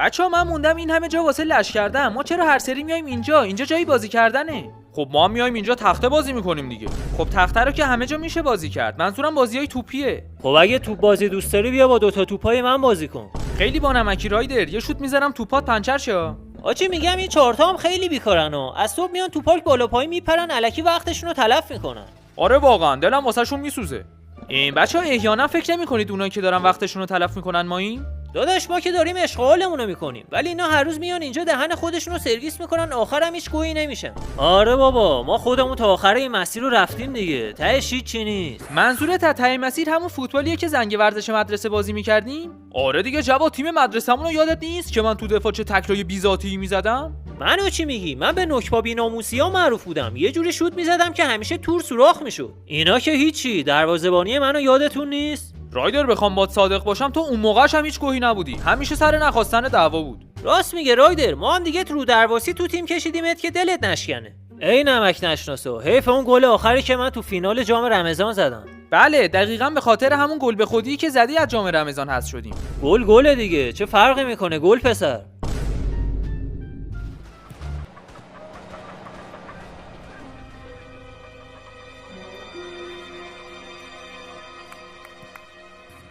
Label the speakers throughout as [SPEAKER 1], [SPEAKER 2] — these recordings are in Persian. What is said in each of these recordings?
[SPEAKER 1] بچه‌ها من موندم این همه جا واسه لش کردم. ما چرا هر سری میایم اینجا جایی بازی کردنه؟ خب ما میایم اینجا تخته بازی میکنیم دیگه. خب تخته رو که همه جا میشه بازی کرد. منظورم بازیای توپیه.
[SPEAKER 2] خب اگه توپ بازی دوست داری بیا با دوتا توپای من بازی کن.
[SPEAKER 1] خیلی بانمکی رایدر، یه شوت میذارم توپات پنچر شه.
[SPEAKER 2] آچی میگم این چهارتا هم خیلی بیکارن و از صبح میان تو پارک بالا پایی میپرن الکی وقتشون رو تلف میکنن.
[SPEAKER 1] آره واقعا دلم واسهشون میسوزه. این بچه‌ها احیانا فکر نمی‌کنید اونایی که دارن وقتشون رو تلف میکنن ما این؟
[SPEAKER 2] داداش ما که داریم اشغالمون رو میکنیم، ولی اینا هر روز میان اینجا دهن خودشون رو سرویس میکنن، آخرم هیچ گویی نمیشن. آره بابا ما خودمون تا آخر این مسیر رو رفتیم دیگه، تهش هیچی نیست.
[SPEAKER 1] منظورت از ته مسیر همون فوتبالیه که زنگ ورزش مدرسه بازی میکردیم؟ آره دیگه جواد، تیم مدرسه‌مون رو یادت نیست که من تو دفاع چه تکلای بی‌ذاتی میزدم؟
[SPEAKER 2] منو چی میگی؟ من به نکبا بی‌ناموسی‌ها معروف بودم، یه جوری شوت میزدم که همیشه تور سوراخ میشد. اینا که هیچی، دروازه‌بانی منو یادتون نیست؟
[SPEAKER 1] رایدر بخوام باهات صادق باشم تو اون موقعش هم هیچ گوهی نبودی، همیشه سر نخواستن دعوا بود.
[SPEAKER 2] راست میگه رایدر، ما هم دیگه رو درواسی تو تیم کشیدیمت که دلت نشکنه. ای نمک نشناسو، حیف اون گل آخری که من تو فینال جام رمضان زدم.
[SPEAKER 1] بله دقیقاً به خاطر همون گل به خودی که زدی از جام رمضان حذف شدیم.
[SPEAKER 2] گل دیگه، چه فرقی میکنه گل پسر.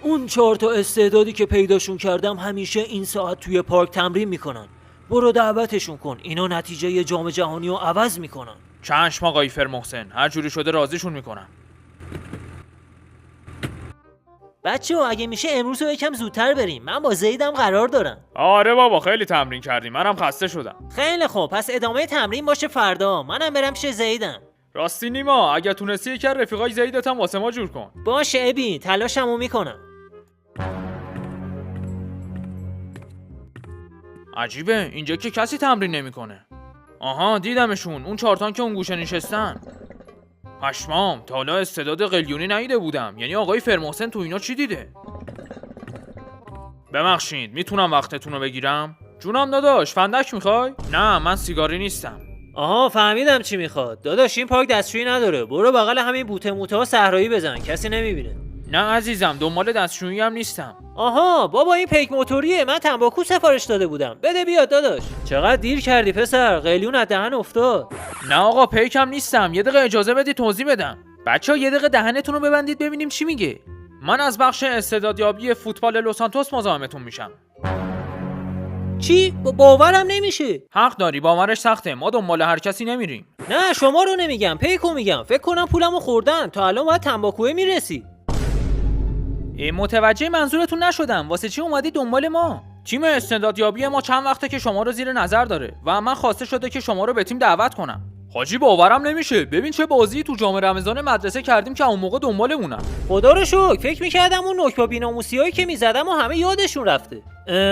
[SPEAKER 2] اون 4 تا استعدادی که پیداشون کردم همیشه این ساعت توی پارک تمرین میکنن. برو دعوتشون کن، اینا نتیجه جام جهانی رو عوض میکنن.
[SPEAKER 1] چشم آقای فرمحسن، هر جوری شده راضیشون میکنم.
[SPEAKER 2] بچه‌ها اگه میشه امروز رو یکم زودتر بریم، من با زیدم قرار دارم.
[SPEAKER 1] آره بابا خیلی تمرین کردیم، منم خسته شدم.
[SPEAKER 2] خیلی خوب، پس ادامه تمرین باشه فردا، منم برم پیش زیدم.
[SPEAKER 1] راستی نیما، اگه تونستی یکی از رفیقای زیدت هم واسه ما جور کن.
[SPEAKER 2] باشه ابی، تلاشمو میکنم.
[SPEAKER 1] عجیبه اینجا که کسی تمرین نمیکنه. آها دیدمشون، اون 4 تا که اون گوشه نشستن. پشمام، تا حالا استعداد قلیونی ندیده بودم. یعنی آقای فرمحسن تو اینا چی دیده؟ ببخشید میتونم وقتتون رو بگیرم؟ جونم داداش، فندک میخوای؟ نه من سیگاری نیستم.
[SPEAKER 2] آها فهمیدم چی میخواد. داداش این پارک دستشویی نداره، برو بغل همین بوته موته ها صحرایی بزن، کسی نمیبینه.
[SPEAKER 1] نه عزیزم، دنبال دستشویی هم نیستم.
[SPEAKER 2] آها بابا این پیک موتوریه، من تنباکو سفارش داده بودم، بده بیاد داداش. چقدر دیر کردی پسر، قلیون از دهن افتاد.
[SPEAKER 1] نه آقا پیکم نیستم، یه دقیقه اجازه بدید توضیح بدم. بچه‌ها یه دقیقه دهنتون رو ببندید ببینیم چی میگه. من از بخش استعدادیابی فوتبال لس سانتوس مزاحمتون میشم.
[SPEAKER 2] چی؟ باورم نمیشه.
[SPEAKER 1] حق داری، باورش سخته، ما دنبال هر کسی نمیریم.
[SPEAKER 2] نه شما رو نمیگم، پیکو میگم. فکر کنم پولمو خوردن، تا الان باید تنباکوه میرسی.
[SPEAKER 1] متوجه منظورتون نشدم، واسه چی اومدی دنبال ما؟ تیم استعدادیابی ما چند وقته که شما رو زیر نظر داره و من خواسته شده که شما رو به تیم دعوت کنم. حاجی باورم نمیشه، ببین چه بازی تو جام رمضان مدرسه کردیم که اون موقع دنبالمونن.
[SPEAKER 2] خدا رو شکر، فکر میکردم اون نکبا بی‌ناموسیایی که میزدم و همه یادشون رفته.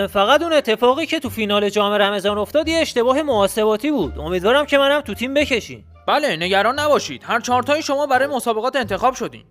[SPEAKER 2] فقط اون اتفاقی که تو فینال جام رمضان افتاد یه اشتباه محاسباتی بود. امیدوارم که منم تو تیم بکشین.
[SPEAKER 1] بله نگران نباشید، هر 4 تای شما برای مسابقات انتخاب شدین.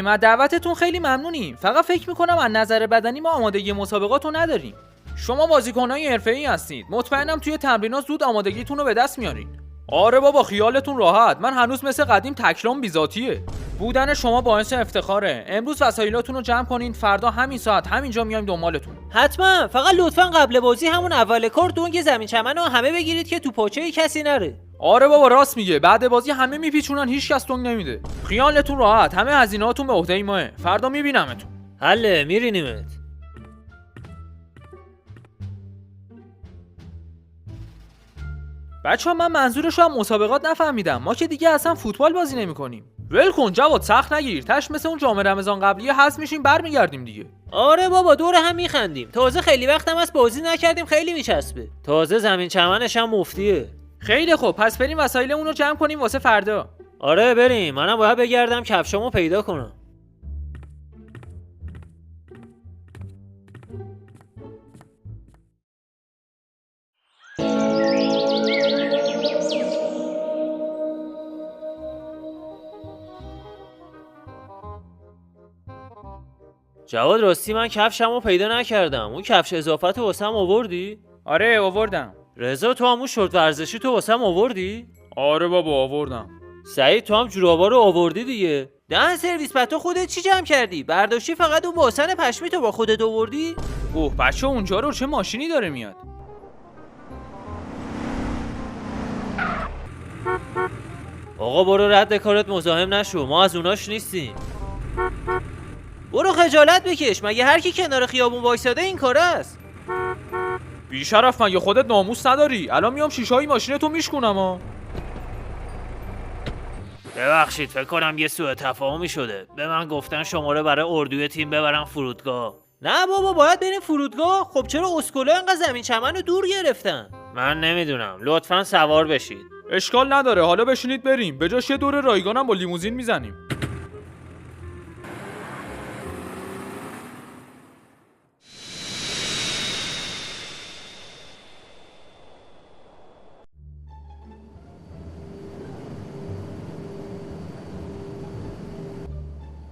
[SPEAKER 1] ما دعوتتون خیلی ممنونیم، فقط فکر میکنم از نظر بدنی ما آمادگی مسابقات رو نداریم. شما بازیکنای حرفه‌ای هستید، مطمئنم توی تمرینات زود آمادگیتون رو به دست میارین. آره بابا خیالتون راحت، من هنوز مثل قدیم تکلام بی‌ذاتیه. بودن شما باعث افتخاره. امروز وسایلاتون رو جمع کنین، فردا همین ساعت همینجا میایم دنبالتون.
[SPEAKER 2] حتما، فقط لطفاً قبل بازی همون اول کار دونگ زمین چمن رو همه بگیرید که تو پاچه کسی نره.
[SPEAKER 1] آره بابا راست میگه، بعد بازی همه میپیچونن، هیچ کس دونگ نمیده. خیالتون راحت، همه هزینه‌هاتون به عهده ماه. فردا میبینمتون.
[SPEAKER 2] حله میرینیمت.
[SPEAKER 1] بچه‌ها من منظورش هم مسابقات نفهمیدم، ما که دیگه اصلا فوتبال بازی نمی‌کنیم. ول کن جواد، سخت نگیر، تاش مثل اون جام رمضان قبلی حذف میشیم برمیگردیم دیگه.
[SPEAKER 2] آره بابا دور هم میخندیم، تازه خیلی وقتم از بازی نکردیم، خیلی میچسبه. تازه زمین چمنش هم مفتیه.
[SPEAKER 1] خیلی خوب، پس بریم وسایلمون رو جمع کنیم واسه فردا.
[SPEAKER 2] آره بریم، منم باید بگردم کفشامو پیدا کنم. جواد راستی من کفشمو پیدا نکردم، اون کفش اضافت واسم آوردی؟
[SPEAKER 1] آره آوردم.
[SPEAKER 2] رضا تو هم اون شورت ورزشی تو واسم آوردی؟
[SPEAKER 1] آره بابا آوردم.
[SPEAKER 2] سعید تو هم جورابا رو آوردی دیگه. دهن سرویس، پتو خودت چی جمع کردی؟ برداشتی فقط اون باسن پشمی تو با خودت آوردی؟
[SPEAKER 1] اوه بچه اونجا رو چه ماشینی داره میاد؟
[SPEAKER 2] آقا برو رد کارت مزاحم نشو، ما از اوناش نیستیم. برو خجالت بکش، مگه هر کی کنار خیابون وایساده این کاره است؟
[SPEAKER 1] بیشرف مگه خودت ناموس نداری؟ الان میام شیشه‌های ماشینتو میشکونم ها.
[SPEAKER 2] ببخشید فکر کنم یه سوء تفاهمی شده. به من گفتن شماره برای اردوی تیم ببرم فرودگاه. نه بابا باید بریم فرودگاه. خب چرا اسکولا انقدر زمین چمن رو دور گرفتن؟ من نمیدونم، لطفاً سوار بشید.
[SPEAKER 1] اشکال نداره، حالا بشینید بریم. به جاش یه دور رایگانم با لیموزین میزنیم.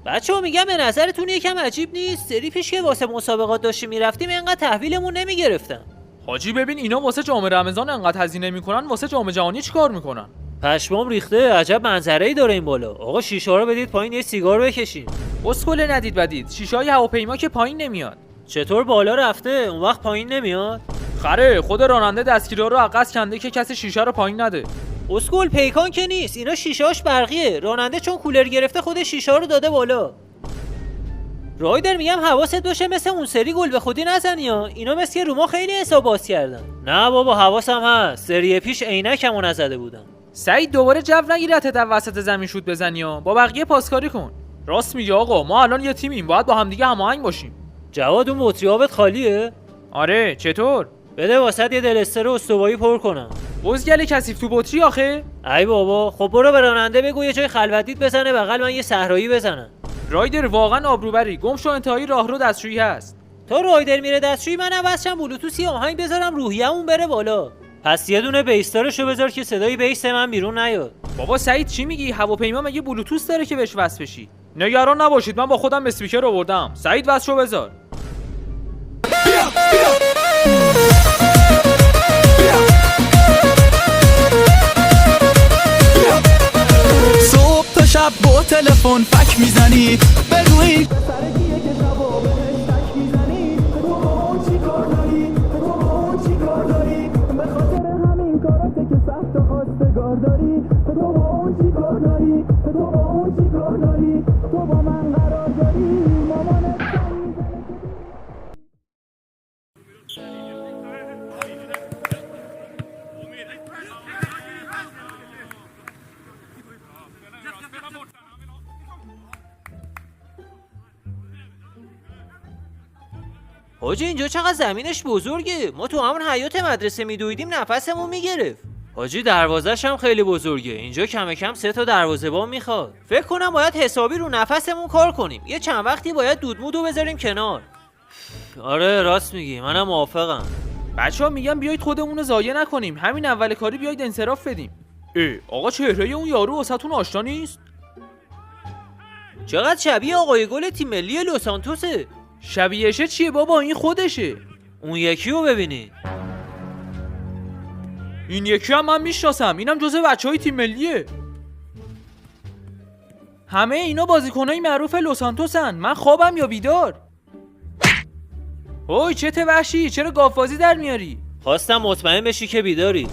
[SPEAKER 2] بچه‌ها میگم به نظرتون یکم عجیب نیست؟ سری پیش که واسه مسابقات داشتیم میرفتیم اینقدر تحویلمون نمیگرفتن.
[SPEAKER 1] حاجی ببین اینا واسه جام رمضان انقدر هزینه میکنن، واسه جام جهانی چیکار میکنن؟
[SPEAKER 2] پشمام ریخته، عجب منظره‌ای داره این بالا. آقا شیشه رو بدید پایین یه سیگار بکشیم.
[SPEAKER 1] اسکله ندید بدید، شیشه‌های هواپیما که پایین نمیاد.
[SPEAKER 2] چطور بالا رفته اون وقت پایین نمیاد؟
[SPEAKER 1] خره خود راننده دستگیرا رو عقص کنده که کسی شیشه رو پایین نده.
[SPEAKER 2] اسکول پیکان که نیست، اینا شیشه‌اش برقیه. راننده چون کولر گرفته خود شیشه رو داده بالا. رایدر میگم حواست باشه مثل اون سری گل به خودی نزنی ها. اینا مثل رو ما خیلی حساب باز کردن. نه بابا حواسم هست، سری پیش عینکمو نزده بودم.
[SPEAKER 1] سعید دوباره جو نگیرت در وسط زمین شوت بزنی ها، با بقیه پاسکاری کن. راست میگه آقا، ما الان یه تیمیم، باید با همدیگه هماهنگ باشیم.
[SPEAKER 2] جواد اون بطری آبت خالیه؟
[SPEAKER 1] آره چطور؟
[SPEAKER 2] بده واسط یه دلستر استوایی پر کنم.
[SPEAKER 1] بزگل کثیف تو بطری آخه؟
[SPEAKER 2] ای بابا خب برو به راننده بگو یه جای خلوتیت بزنه بغل من یه صحرایی بزنم.
[SPEAKER 1] رایدر واقعا آبروبری، گم شو انتهای راهرو دستشویی هست.
[SPEAKER 2] تا رایدر میره دستشویی منم واسم بلوتوثی آهنگ بذارم روحیه‌مون بره بالا. پس یه دونه بیستارشو بذار که صدای بیس من بیرون نیاد.
[SPEAKER 1] بابا سعید چی میگی؟ هواپیما مگه بلوتوث داره که بهش وصل بشی؟ نگران نباشید، من با خودم اسپیکر آوردم. سعید وصلشو بذار.
[SPEAKER 3] صبح تا شب با تلفن فک میزنی، بگو این
[SPEAKER 2] حاجی اینجا چقدر زمینش بزرگه. ما تو همون حیاط مدرسه میدویدیم نفسمون میگرفت. حاجی دروازه‌ش هم خیلی بزرگه. اینجا کم کم 3 تا دروازه‌بان میخواد. فکر کنم باید حسابی رو نفسمون کار کنیم. یه چند وقتی باید دودمودو بذاریم کنار. آره راست میگی، منم موافقم.
[SPEAKER 1] بچه‌ها میگم بیایید خودمون رو ضایع نکنیم، همین اول کاری بیایید انصراف بدیم. آقا چهره اون یارو واسهتون آشنا نیست؟
[SPEAKER 2] چقدر شبیه آقای گل تیم ملی لوسانتوسه.
[SPEAKER 1] شبیهشه چیه بابا، این خودشه.
[SPEAKER 2] اون یکی رو ببینید.
[SPEAKER 1] این یکی هم من میشناسم، اینم جزو بچهای تیم ملیه. همه اینا بازیکنای معروف لوسانتوسن. من خوابم یا بیدار؟ اوی چته وحشی، چرا گافبازی در میاری؟
[SPEAKER 2] خواستم مطمئن بشی که بیداری.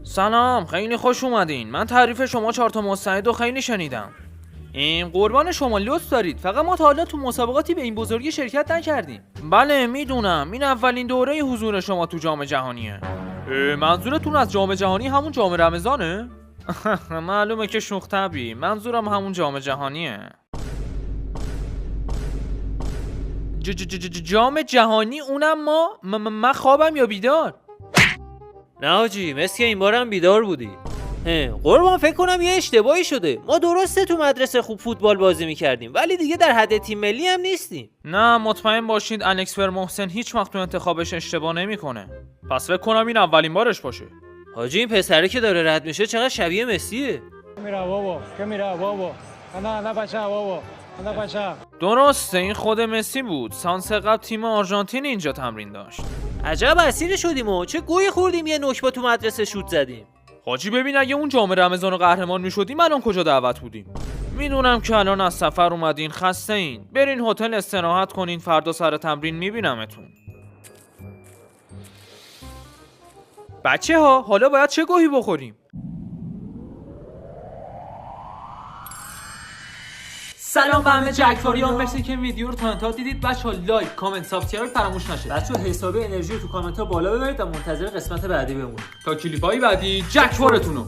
[SPEAKER 1] سلام، خیلی خوش اومدین. من تعریف شما 4 تا مستندو خیلی شنیدم. این قربان شما لطف دارید، فقط ما تا حالا تو مسابقاتی به این بزرگی شرکت نکردیم. بله میدونم، این اولین دوره حضور شما تو جام جهانیه. منظورتون از جام جهانی همون جام رمضانه؟ معلومه که شوخ طبعی، منظورم همون جام جهانیه. جام جهانی اونم ما؟ من خوابم یا بیدار؟
[SPEAKER 2] نه حاجی مثل که این بارم بیدار بودی. قربان فکر کنم یه اشتباهی شده. ما درسته تو مدرسه خوب فوتبال بازی میکردیم ولی دیگه در حد تیم ملی هم نیستیم.
[SPEAKER 1] نه مطمئن باشید الکس فرمحسن هیچ وقت تو انتخابش اشتباه نمیکنه. پس فکر کنم این اولین بارش باشه.
[SPEAKER 2] حاجی این پسره که داره رد میشه چقدر شبیه مسیه.
[SPEAKER 1] درسته این خود مسی بود. سانس قبل تیم آرژانتین اینجا تمرین داشت.
[SPEAKER 2] عجب اسیر شدیم و چه گوی خوردیم یه نکبه تو مدرسه شوت زدیم.
[SPEAKER 1] حاجی ببین اگه اون جام رمضان رو قهرمان میشدیم الان کجا دعوت بودیم. میدونم که الان از سفر اومدین خسته این، برین هتل استراحت کنین، فردا سر تمرین میبینمتون. بچه ها حالا باید چه گوهی بخوریم؟ سلام به همه جک‌فاریان، مرسی که ویدیو رو تا انتها دیدید. بچه‌ها لایک، کامنت، سابسکرایب فراموش نشه.
[SPEAKER 2] بچه‌ها حسابی انرژی رو تو کامنت ها بالا ببرید و منتظر قسمت بعدی بمونید
[SPEAKER 1] تا کلیپ‌های بعدی جک‌فارتونو